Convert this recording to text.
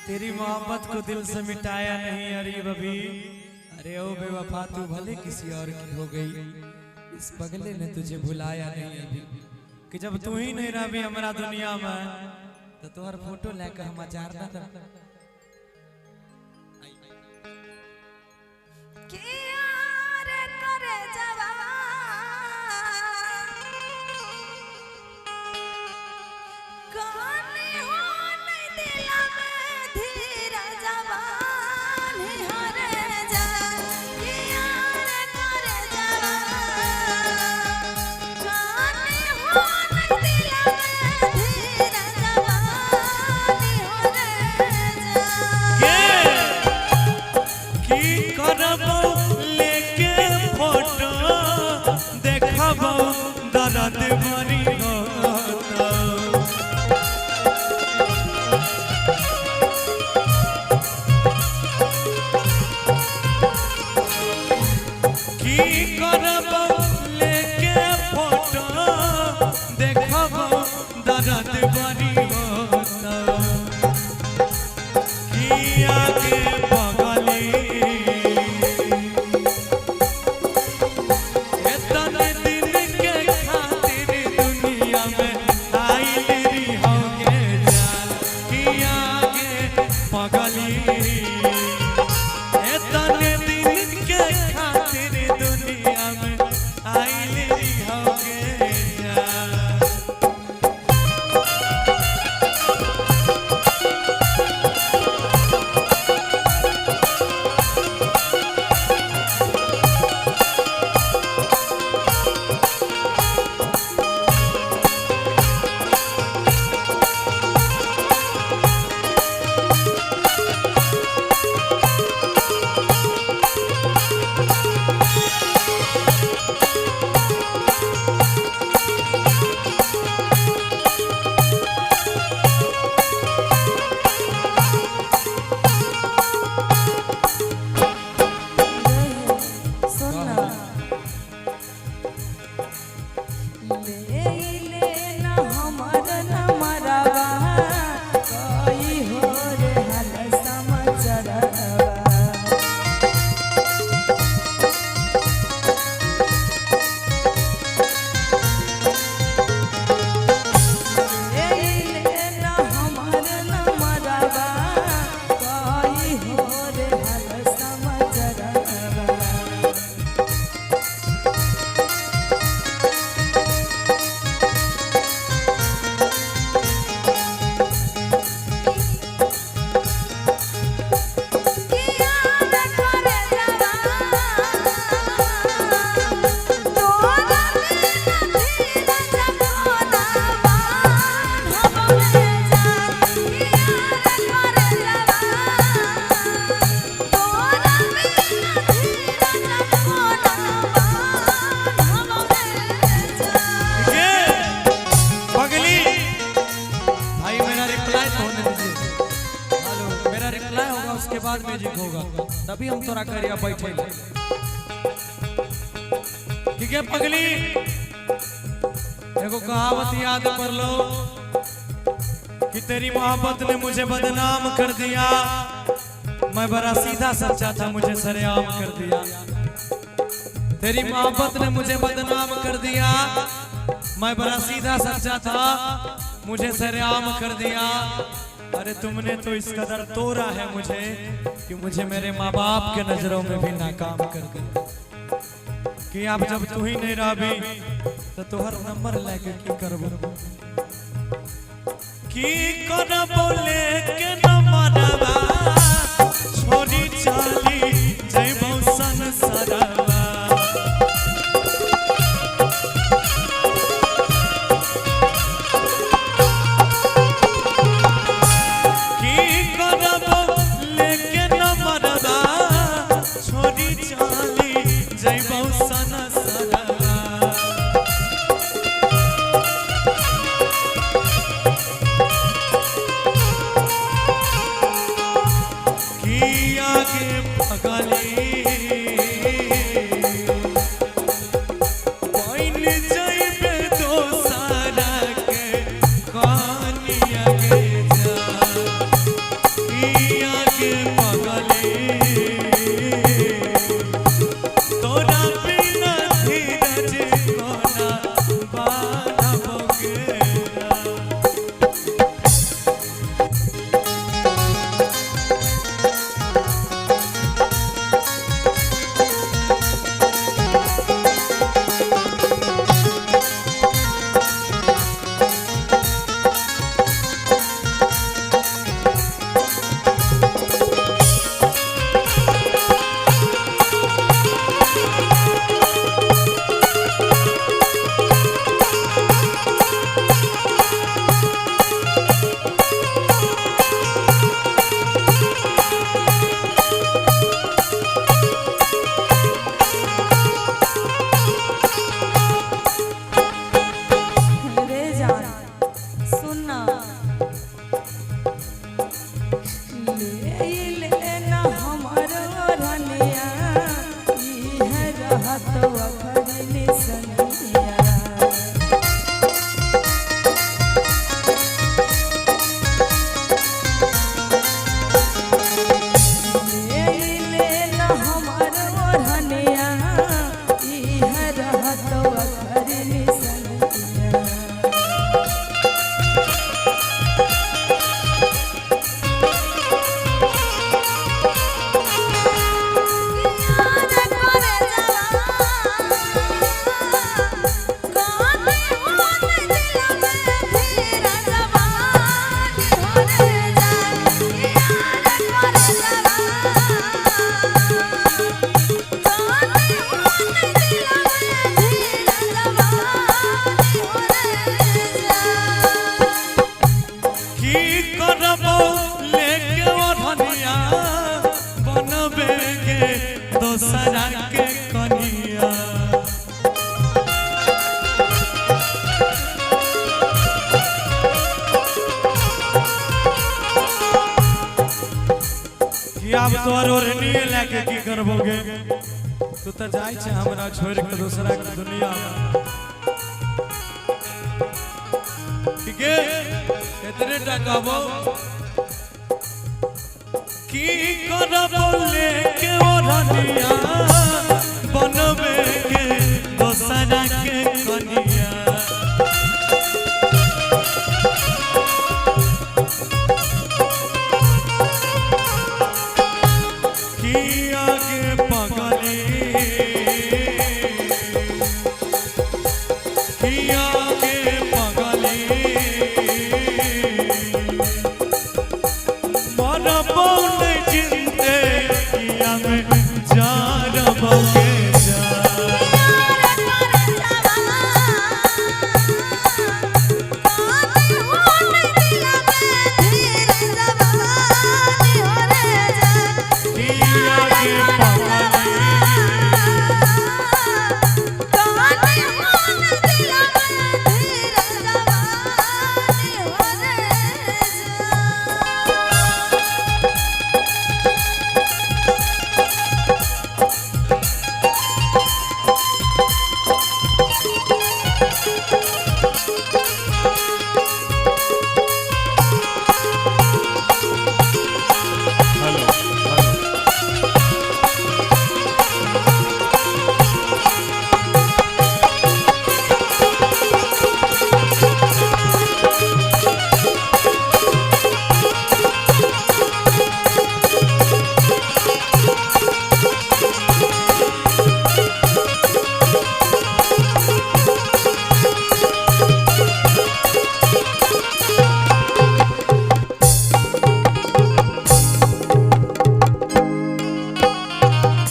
तेरी मोहब्बत को दिल से मिटाया नहीं अरे बबी। अरे ओ बेवफा तू भले किसी और की हो गई, इस पगले ने तुझे भुलाया नहीं अभी। कि जब तू ही नहीं रही हमारा दुनिया में तो तोहर फोटो लेकर हम जार ना दर्द भरी की करब लेके फोटो देखब दर्द भरी होता की आगे बगली उसके बाद म्यूजिक होगा तभी हम तोरा करिया बैठे। ठीक है पगली, एगो कहावत याद कर लो कि तेरी मोहब्बत ने मुझे बदनाम कर दिया, मैं बड़ा सीधा सच्चा था मुझे सरेआम कर दिया। तेरी मोहब्बत ने मुझे बदनाम कर दिया, मैं बड़ा सीधा सच्चा था मुझे सरेआम कर दिया। अरे तुमने तो इस कदर तोड़ा है मुझे कि मुझे मेरे माँ बाप के नजरों में भी नाकाम कर दिया। कि अब जब तू ही नहीं रही तो तोहर नंबर लेके की करबो, की करबो लेके नंबरवा छोड़ी चली जइबो संसारवा। आब तोर ओढ़नी लेके की करबोगे तू तो जाय छे हमरा छोड़ के दूसरा के दुनिया में ठीक है कितने टका बो की करबो लेके ओढ़निया